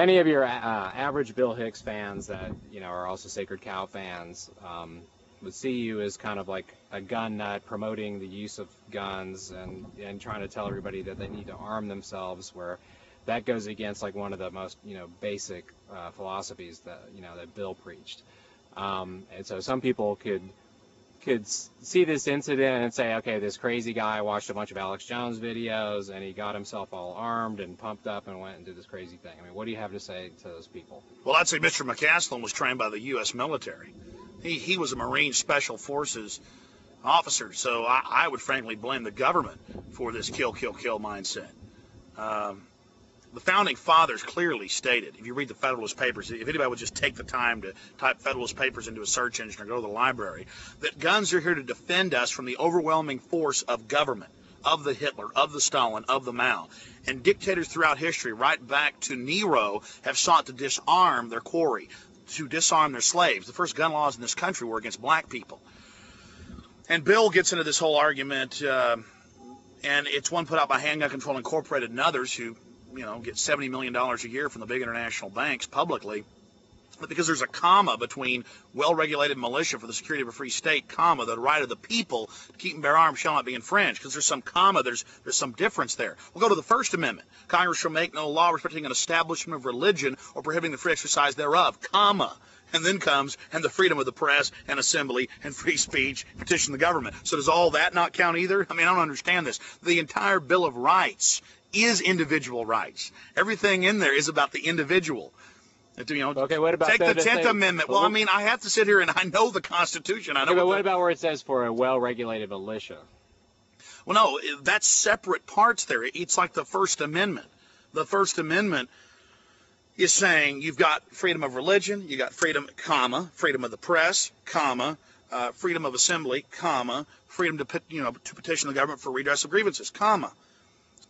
any of your average Bill Hicks fans that are also Sacred Cow fans would see you as kind of like a gun nut promoting the use of guns and trying to tell everybody that they need to arm themselves, where that goes against like one of the most basic philosophies that Bill preached. And so some people could see this incident and say, okay, this crazy guy watched a bunch of Alex Jones videos and he got himself all armed and pumped up and went and did this crazy thing. I mean, what do you have to say to those people? Well, I'd say Mr. McCaslin was trained by the U.S. military. He was a Marine Special Forces officer, so I would frankly blame the government for this kill, kill, kill mindset. The founding fathers clearly stated, if you read the Federalist Papers, if anybody would just take the time to type Federalist Papers into a search engine or go to the library, that guns are here to defend us from the overwhelming force of government, of the Hitler, of the Stalin, of the Mao. And dictators throughout history, right back to Nero, have sought to disarm their quarry, to disarm their slaves. The first gun laws in this country were against black people. And Bill gets into this whole argument, and it's one put out by Handgun Control Incorporated and others who get $70 million a year from the big international banks publicly, but because there's a comma between well-regulated militia for the security of a free state, comma, the right of the people to keep and bear arms shall not be infringed, because there's some comma, there's some difference there. We'll go to the First Amendment. Congress shall make no law respecting an establishment of religion or prohibiting the free exercise thereof, comma. And then comes, and the freedom of the press and assembly and free speech, petition the government. So does all that not count either? I mean, I don't understand this. The entire Bill of Rights is individual rights. Everything in there is about the individual. Okay, what about take the 10th Amendment? Well, I mean, I have to sit here and I know the Constitution. I know. But what about where it says for a well-regulated militia? Well, no, that's separate parts there. It's like the First Amendment. The First Amendment is saying you've got freedom of religion, you got freedom, comma, freedom of the press, comma, freedom of assembly, comma, freedom to petition the government for redress of grievances, comma.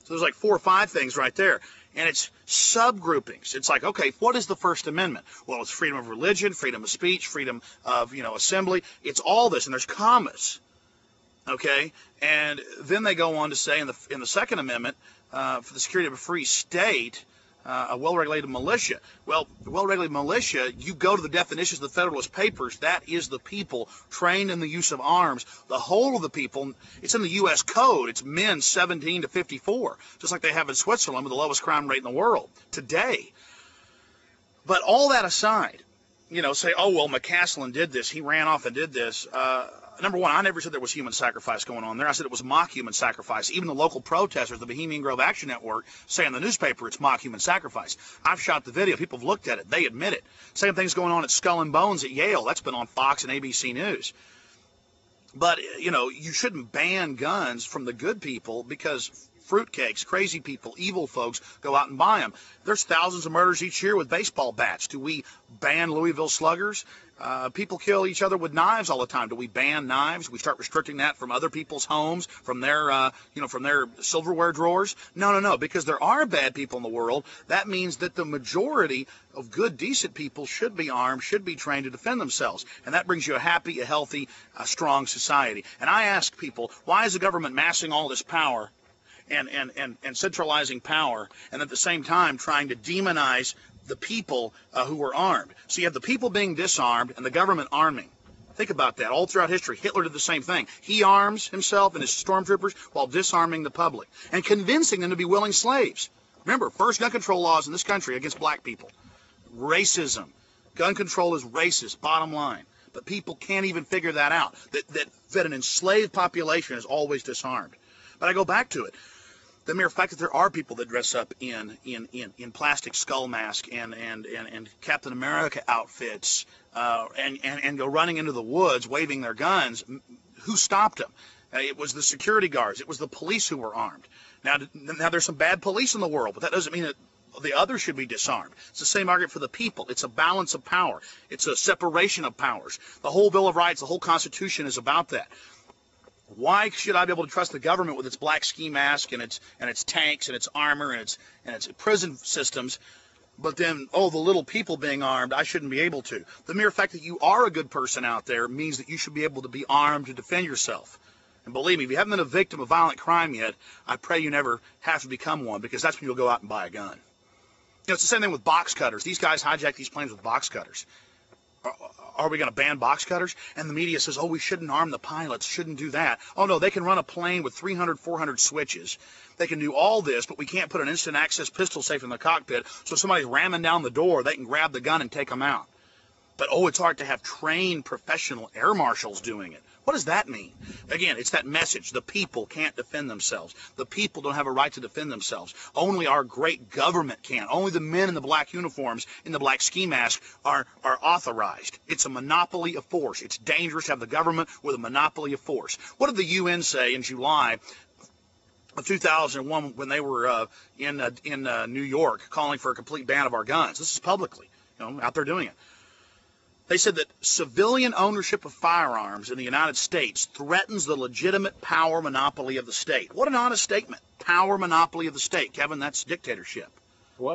So there's like 4 or 5 things right there. And it's subgroupings. It's like, okay, what is the First Amendment? Well, it's freedom of religion, freedom of speech, freedom of, assembly. It's all this, and there's commas. Okay? And then they go on to say in the Second Amendment, for the security of a free state, a well-regulated militia. Well, the well-regulated militia, you go to the definitions of the Federalist Papers, that is the people trained in the use of arms. The whole of the people, it's in the U.S. Code. It's men 17 to 54, just like they have in Switzerland with the lowest crime rate in the world today. But all that aside, say, oh, well, McCaslin did this. He ran off and did this. Number one, I never said there was human sacrifice going on there. I said it was mock human sacrifice. Even the local protesters, the Bohemian Grove Action Network, say in the newspaper it's mock human sacrifice. I've shot the video. People have looked at it. They admit it. Same thing's going on at Skull and Bones at Yale. That's been on Fox and ABC News. But, you shouldn't ban guns from the good people because fruitcakes, crazy people, evil folks go out and buy them. There's thousands of murders each year with baseball bats. Do we ban Louisville sluggers? People kill each other with knives all the time. Do we ban knives? We start restricting that from other people's homes, from their, from their silverware drawers? No, because there are bad people in the world. That means that the majority of good, decent people should be armed, should be trained to defend themselves. And that brings you a happy, a healthy, a strong society. And I ask people, why is the government massing all this power and centralizing power, and at the same time trying to demonize the people who were armed? So you have the people being disarmed and the government arming. Think about that. All throughout history, Hitler did the same thing. He arms himself and his stormtroopers while disarming the public and convincing them to be willing slaves. Remember, first gun control laws in this country against black people. Racism. Gun control is racist, bottom line. But people can't even figure that out, that an enslaved population is always disarmed. But I go back to it. The mere fact that there are people that dress up in plastic skull mask and Captain America outfits and go running into the woods waving their guns, who stopped them? It was the security guards. It was the police who were armed. Now there's some bad police in the world, but that doesn't mean that the others should be disarmed. It's the same argument for the people. It's a balance of power. It's a separation of powers. The whole Bill of Rights, the whole Constitution is about that. Why should I be able to trust the government with its black ski mask and its tanks and its armor and its prison systems, but then, the little people being armed, I shouldn't be able to? The mere fact that you are a good person out there means that you should be able to be armed to defend yourself. And believe me, if you haven't been a victim of violent crime yet, I pray you never have to become one, because that's when you'll go out and buy a gun. It's the same thing with box cutters. These guys hijack these planes with box cutters. Are we going to ban box cutters? And the media says, oh, we shouldn't arm the pilots, shouldn't do that. Oh, no, they can run a plane with 300, 400 switches. They can do all this, but we can't put an instant access pistol safe in the cockpit, so if somebody's ramming down the door, they can grab the gun and take them out. But, oh, it's hard to have trained professional air marshals doing it. What does that mean? Again, it's that message. The people can't defend themselves. The people don't have a right to defend themselves. Only our great government can. Only the men in the black uniforms, in the black ski mask, are authorized. It's a monopoly of force. It's dangerous to have the government with a monopoly of force. What did the UN say in July of 2001 when they were in New York calling for a complete ban of our guns? This is publicly, out there doing it. They said that civilian ownership of firearms in the United States threatens the legitimate power monopoly of the state. What an honest statement. Power monopoly of the state. Kevin, that's dictatorship.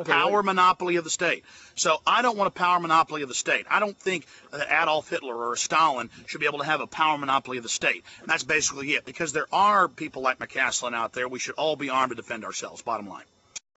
Power monopoly of the state. So I don't want a power monopoly of the state. I don't think that Adolf Hitler or Stalin should be able to have a power monopoly of the state. And that's basically it. Because there are people like McCaslin out there. We should all be armed to defend ourselves, bottom line.